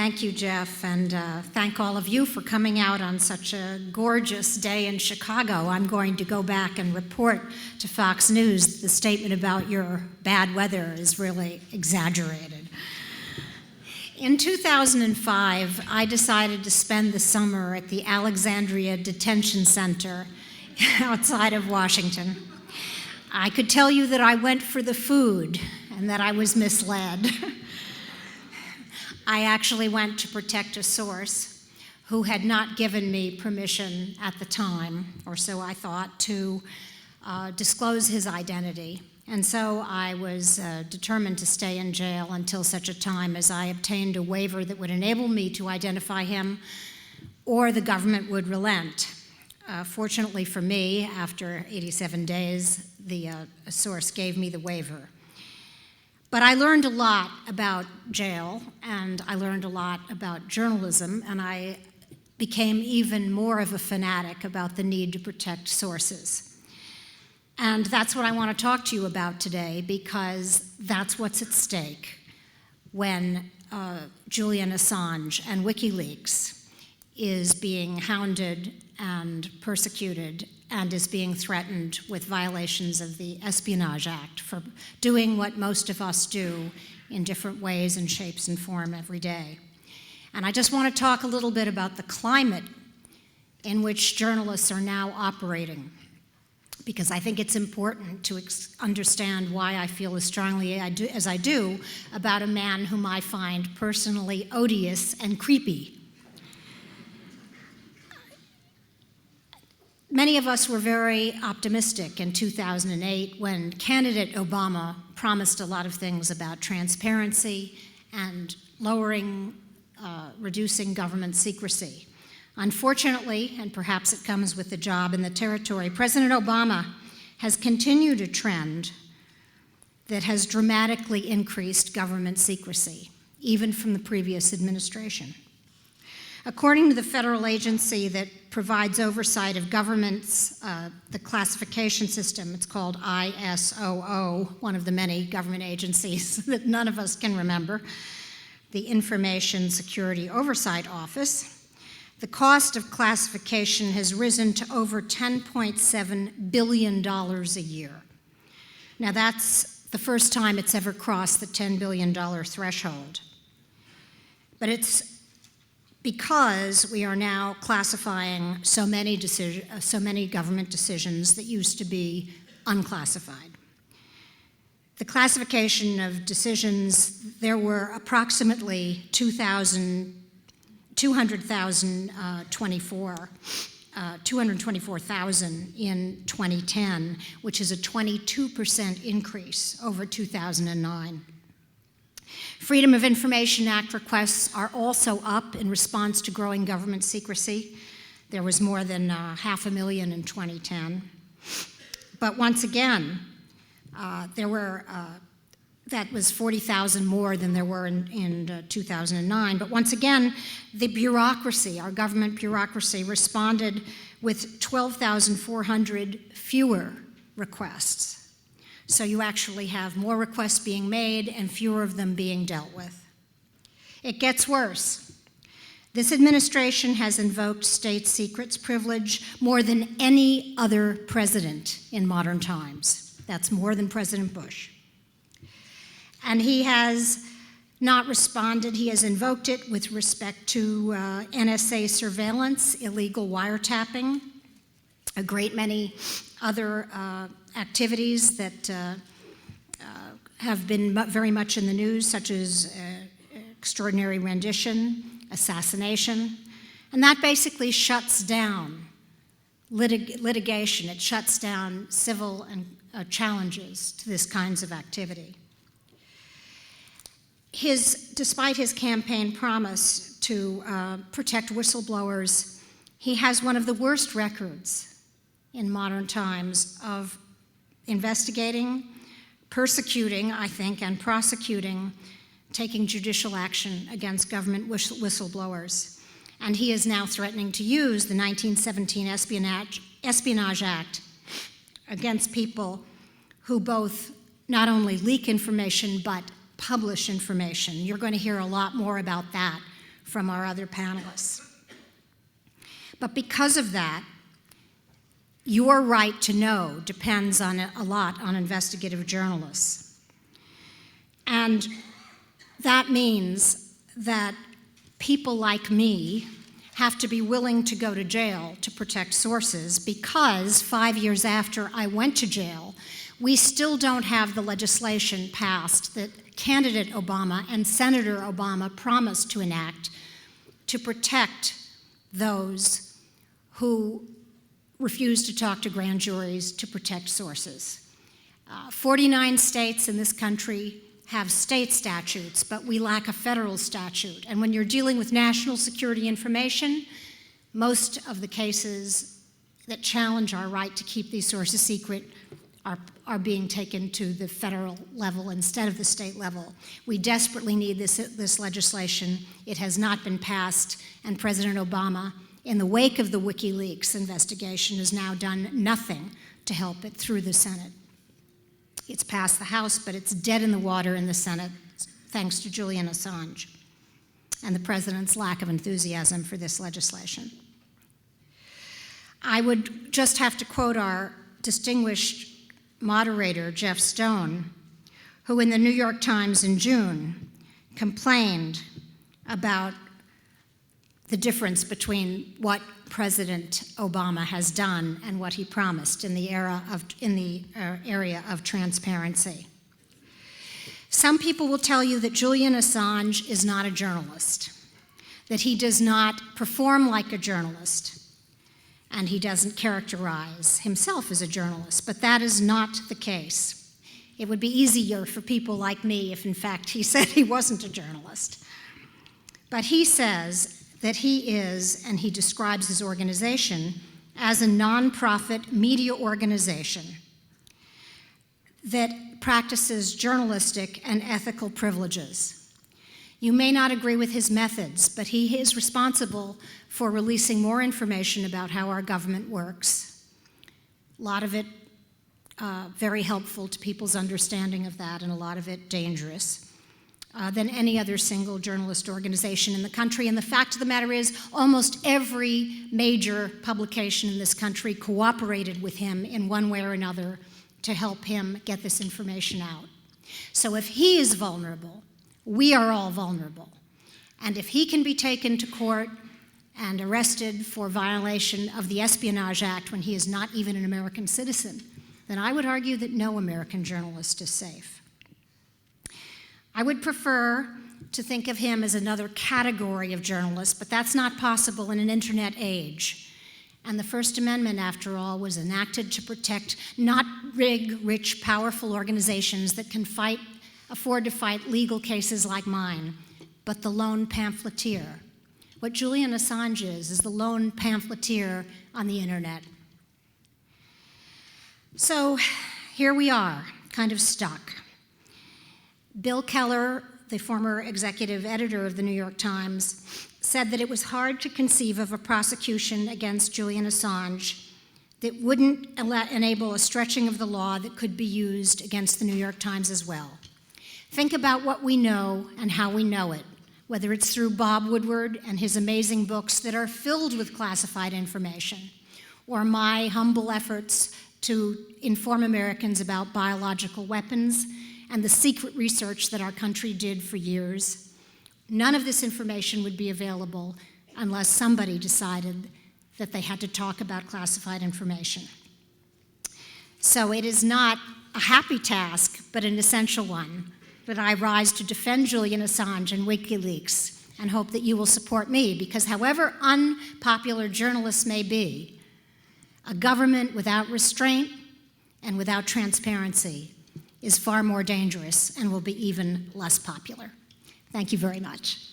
Thank you, Jeff, and thank all of you for coming out on such a gorgeous day in Chicago. I'm going to go back and report to Fox News the statement about your bad weather is really exaggerated. In 2005, I decided to spend the summer at the Alexandria Detention Center outside of Washington. I could tell you that I went for the food and that I was misled. I actually went to protect a source who had not given me permission at the time, or so I thought, to disclose his identity. And so I was determined to stay in jail until such a time as I obtained a waiver that would enable me to identify him, or the government would relent. Fortunately for me, after 87 days, the source gave me the waiver. But I learned a lot about jail, and I learned a lot about journalism, and I became even more of a fanatic about the need to protect sources. And that's what I want to talk to you about today, because that's what's at stake when Julian Assange and WikiLeaks is being hounded and persecuted and is being threatened with violations of the Espionage Act for doing what most of us do in different ways and shapes and form every day. And I just want to talk a little bit about the climate in which journalists are now operating, because I think it's important to understand why I feel as strongly as I do about a man whom I find personally odious and creepy. Many of us were very optimistic in 2008 when candidate Obama promised a lot of things about transparency and reducing government secrecy. Unfortunately, and perhaps it comes with the job and the territory, President Obama has continued a trend that has dramatically increased government secrecy, even from the previous administration. According to the federal agency that provides oversight of governments, the classification system, it's called ISOO, one of the many government agencies that none of us can remember, the Information Security Oversight Office, the cost of classification has risen to over $10.7 billion a year. Now that's the first time it's ever crossed the $10 billion threshold. But it's because we are now classifying so many government decisions that used to be unclassified. The classification of decisions, there were approximately 224,000 in 2010, which is a 22% increase over 2009. Freedom of Information Act requests are also up in response to growing government secrecy. There was more than 500,000 in 2010. But once again, that was 40,000 more than there were in 2009. But once again, the bureaucracy, our government bureaucracy, responded with 12,400 fewer requests. So you actually have more requests being made and fewer of them being dealt with. It gets worse. This administration has invoked state secrets privilege more than any other president in modern times. That's more than President Bush. And he has not responded. He has invoked it with respect to NSA surveillance, illegal wiretapping, a great many other activities that have been very much in the news, such as extraordinary rendition, assassination, and that basically shuts down litigation. It shuts down civil and challenges to this kinds of activity. Despite his campaign promise to protect whistleblowers, he has one of the worst records in modern times of investigating, persecuting, I think, and prosecuting, taking judicial action against government whistleblowers. And he is now threatening to use the 1917 Espionage Act against people who both not only leak information, but publish information. You're going to hear a lot more about that from our other panelists. But because of that, your right to know depends a lot on investigative journalists. And that means that people like me have to be willing to go to jail to protect sources, because 5 years after I went to jail, we still don't have the legislation passed that candidate Obama and Senator Obama promised to enact to protect those who refuse to talk to grand juries, to protect sources. 49 states in this country have state statutes, but we lack a federal statute. And when you're dealing with national security information, most of the cases that challenge our right to keep these sources secret are being taken to the federal level instead of the state level. We desperately need this legislation. It has not been passed, and President Obama, in the wake of the WikiLeaks investigation, has now done nothing to help it through the Senate. It's passed the House, but it's dead in the water in the Senate, thanks to Julian Assange and the president's lack of enthusiasm for this legislation. I would just have to quote our distinguished moderator, Jeff Stone, who in the New York Times in June complained about the difference between what President Obama has done and what he promised in the area of transparency. Some people will tell you that Julian Assange is not a journalist, that he does not perform like a journalist, and he doesn't characterize himself as a journalist, but that is not the case. It would be easier for people like me if, in fact, he said he wasn't a journalist. But he says that he is, and he describes his organization as a nonprofit media organization that practices journalistic and ethical privileges. You may not agree with his methods, but he is responsible for releasing more information about how our government works. A lot of it very helpful to people's understanding of that, and a lot of it dangerous. Than any other single journalist organization in the country. And the fact of the matter is, almost every major publication in this country cooperated with him in one way or another to help him get this information out. So if he is vulnerable, we are all vulnerable. And if he can be taken to court and arrested for violation of the Espionage Act when he is not even an American citizen, then I would argue that no American journalist is safe. I would prefer to think of him as another category of journalist, but that's not possible in an internet age. And the First Amendment, after all, was enacted to protect not big, rich, powerful organizations that can afford to fight legal cases like mine, but the lone pamphleteer. What Julian Assange is the lone pamphleteer on the internet. So here we are, kind of stuck. Bill Keller, the former executive editor of the New York Times, said that it was hard to conceive of a prosecution against Julian Assange that wouldn't enable a stretching of the law that could be used against the New York Times as well. Think about what we know and how we know it, whether it's through Bob Woodward and his amazing books that are filled with classified information, or my humble efforts to inform Americans about biological weapons and the secret research that our country did for years. None of this information would be available unless somebody decided that they had to talk about classified information. So it is not a happy task, but an essential one, that I rise to defend Julian Assange and WikiLeaks, and hope that you will support me, because however unpopular journalists may be, a government without restraint and without transparency is far more dangerous and will be even less popular. Thank you very much.